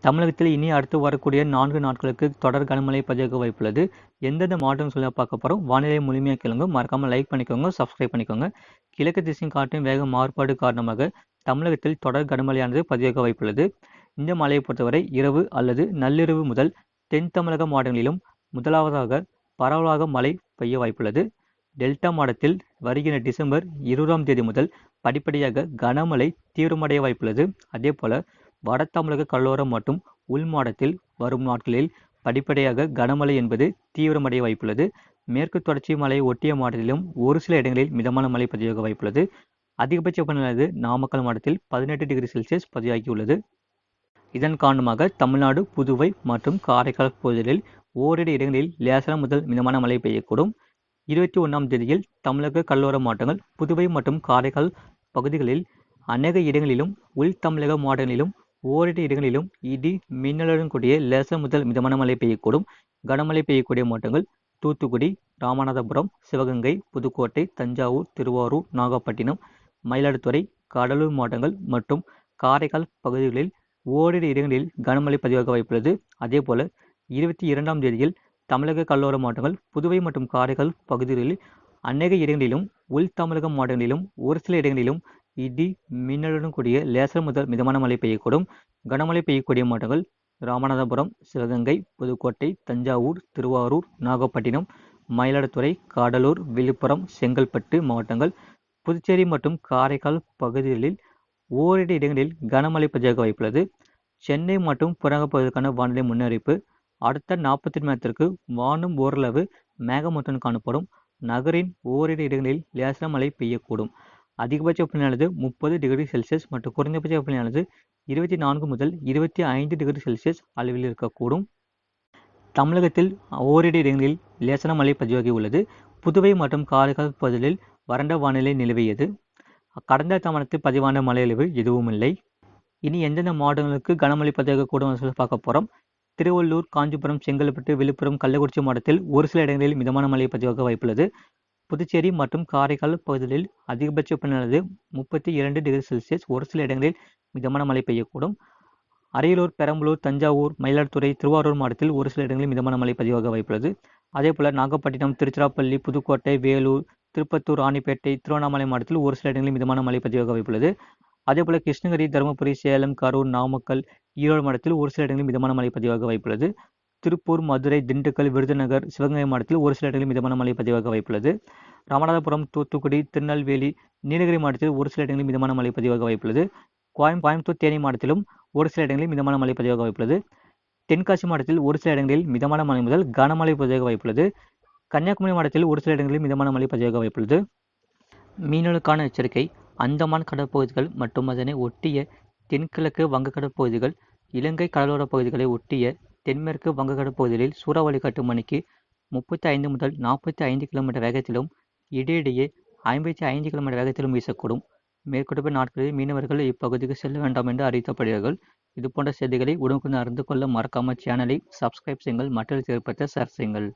தமிழகத்தில் இனி அடுத்து வரக்கூடிய 4 நாட்களுக்கு தொடர் கனமழை பதிவாக வாய்ப்புள்ளது. எந்தெந்த மாவட்டம்னு சொல்லி பார்க்க போகிறோம். வானிலை முழுமையாக கேளுங்க. மறக்காமல் லைக் பண்ணிக்கோங்க, சப்ஸ்கிரைப் பண்ணிக்கோங்க. கிழக்கு திசை காற்றின் வேக மாறுபாடு காரணமாக தமிழகத்தில் தொடர் கனமழையானது பதிவாக வாய்ப்புள்ளது. இந்த மழையை பொறுத்தவரை இரவு அல்லது நள்ளிரவு முதல் தென் தமிழக மாவட்டங்களிலும் முதலாவதாக பரவலாக மழை பெய்ய வாய்ப்புள்ளது. டெல்டா மாவட்டத்தில் வருகிற டிசம்பர் 20ஆம் தேதி முதல் படிப்படியாக கனமழை தீவிரமடைய வாய்ப்புள்ளது. அதே போல வட தமிழக கடலோரம் மற்றும் உள் மாவட்டத்தில் வரும் நாட்களில் படிப்படியாக கனமழை என்பது தீவிரமடைய வாய்ப்புள்ளது. மேற்கு தொடர்ச்சி மலையை ஒட்டிய மாவட்டத்திலும் ஒரு சில இடங்களில் மிதமான மழை பதிவாக வாய்ப்புள்ளது. அதிகபட்ச வெப்பநிலை நாமக்கல் மாவட்டத்தில் 18 டிகிரி செல்சியஸ் பதிவாகியுள்ளது. இதன் காரணமாக தமிழ்நாடு, புதுவை மற்றும் காரைக்கால் பகுதிகளில் ஓரிரு இடங்களில் லேசான முதல் மிதமான மழை பெய்யக்கூடும். 21ஆம் தேதியில் தமிழக கடலோர மாவட்டங்கள், புதுவை மற்றும் காரைக்கால் பகுதிகளில் அநேக இடங்களிலும் உள் தமிழக மாவட்டங்களிலும் ஓரிரு இடங்களிலும் இடி மின்னலுடன் கூடிய லேசான முதல் மிதமான மழை பெய்யக்கூடும். கனமழை பெய்யக்கூடிய மாவட்டங்கள் தூத்துக்குடி, ராமநாதபுரம், சிவகங்கை, புதுக்கோட்டை, தஞ்சாவூர், திருவாரூர், நாகப்பட்டினம், மயிலாடுதுறை, கடலூர் மாவட்டங்கள் மற்றும் காரைக்கால் பகுதிகளில் ஓரிரு இடங்களில் கனமழை பதிவாக வாய்ப்புள்ளது. அதே போல 22ஆம் தேதியில் தமிழக கடலோர மாவட்டங்கள், புதுவை மற்றும் காரைக்கால் பகுதிகளில் அநேக இடங்களிலும் உள் தமிழக மாவட்டங்களிலும் ஒரு சில இடங்களிலும் இடி மின்னலுடன் கூடிய லேசான முதல் மிதமான மழை பெய்யக்கூடும். கனமழை பெய்யக்கூடிய மாவட்டங்கள் ராமநாதபுரம், சிவகங்கை, புதுக்கோட்டை, தஞ்சாவூர், திருவாரூர், நாகப்பட்டினம், மயிலாடுதுறை, கடலூர், விழுப்புரம், செங்கல்பட்டு மாவட்டங்கள், புதுச்சேரி மற்றும் காரைக்கால் பகுதிகளில் ஓரிரு இடங்களில் கனமழை பதிவாக வாய்ப்புள்ளது. சென்னை மற்றும் புறநகர் பகுதிக்கான வானிலை முன்னறிவிப்பு. அடுத்த 48 மணி நேரத்திற்கு வானம் ஓரளவு மேகமூட்டத்துடன் காணப்படும். நகரின் ஓரிரு இடங்களில் லேசான மழை பெய்யக்கூடும். அதிகபட்ச வெப்பநிலையானது 30 டிகிரி செல்சியஸ் மற்றும் குறைந்தபட்ச வெப்பநிலையானது 24 முதல் 25 டிகிரி செல்சியஸ் அளவில் இருக்கக்கூடும். தமிழகத்தில் ஓரிரு இடங்களில் லேசான மழை பதிவாகி உள்ளது. புதுவை மற்றும் காரைக்கால் பகுதிகளில் வறண்ட வானிலை நிலவியது. கடந்த தமிழகத்தில் பதிவான மழையளவு எதுவும் இல்லை. இனி எந்தெந்த மாவட்டங்களுக்கு கனமழை பதிவாகக்கூடும் சொல்லி பார்க்க போகிறோம். திருவள்ளூர், காஞ்சிபுரம், செங்கல்பட்டு, விழுப்புரம், கள்ளக்குறிச்சி மாவட்டத்தில் ஒரு சில இடங்களில் மிதமான மழை பதிவாக வாய்ப்புள்ளது. புதுச்சேரி மற்றும் காரைக்கால் பகுதிகளில் அதிகபட்ச வெப்பநிலை 32 டிகிரி செல்சியஸ், ஒரு சில இடங்களில் மிதமான மழை பெய்யக்கூடும். அரியலூர், பெரம்பலூர், தஞ்சாவூர், மயிலாடுதுறை, திருவாரூர் மாவட்டத்தில் ஒரு சில இடங்களில் மிதமான மழை பதிவாக வாய்ப்புள்ளது. அதேபோல நாகப்பட்டினம், திருச்சிராப்பள்ளி, புதுக்கோட்டை, வேலூர், திருப்பத்தூர், ராணிப்பேட்டை, திருவண்ணாமலை மாவட்டத்தில் ஒரு சில இடங்களில் மிதமான மழை பதிவாக வாய்ப்புள்ளது. அதேபோல கிருஷ்ணகிரி, தருமபுரி, சேலம், கரூர், நாமக்கல், ஈரோடு மாவட்டத்தில் ஒரு சில இடங்களில் மிதமான மழை பதிவாக வாய்ப்புள்ளது. திருப்பூர், மதுரை, திண்டுக்கல், விருதுநகர், சிவகங்கை மாவட்டத்தில் ஒரு சில இடங்களில் மிதமான மழை பதிவாக வாய்ப்புள்ளது. ராமநாதபுரம், தூத்துக்குடி, திருநெல்வேலி, நீலகிரி மாவட்டத்தில் ஒரு சில இடங்களில் மிதமான மழை பதிவாக வாய்ப்புள்ளது. கோயம்புத்தூர், தேனி மாவட்டத்திலும் ஒரு சில இடங்களில் மிதமான மழை பதிவாக வாய்ப்புள்ளது. தென்காசி மாவட்டத்தில் ஒரு சில இடங்களில் மிதமான மழை முதல் கனமழை பதிவாக வாய்ப்புள்ளது. கன்னியாகுமரி மாவட்டத்தில் ஒரு சில இடங்களில் மிதமான மழை பதிவாக வாய்ப்புள்ளது. மீனவர்களுக்கான எச்சரிக்கை. அந்தமான் கடற்பகுதிகள் மற்றும் அதனை ஒட்டிய தென்கிழக்கு வங்கக்கடல் பகுதிகள், இலங்கை கடலோர பகுதிகளை ஒட்டிய தென்மேற்கு வங்கக்கடல் பகுதிகளில் சூறாவளி காற்று மணிக்கு 35 முதல் 45 கிலோமீட்டர் வேகத்திலும் இடையிடையே 55 கிலோமீட்டர் வேகத்திலும் வீசக்கூடும். மேற்கொண்ட நாட்களில் மீனவர்கள் இப்பகுதிக்கு செல்ல வேண்டாம் என்று அறிவிக்கப்படுகிறார்கள். இதுபோன்ற செய்திகளை உடனுக்குடன் அறிந்து கொள்ள மறக்காமல் சேனலை சப்ஸ்கிரைப் செய்யுங்கள், மற்றொரு திருப்பத்தை ஷேர் செய்யுங்கள்.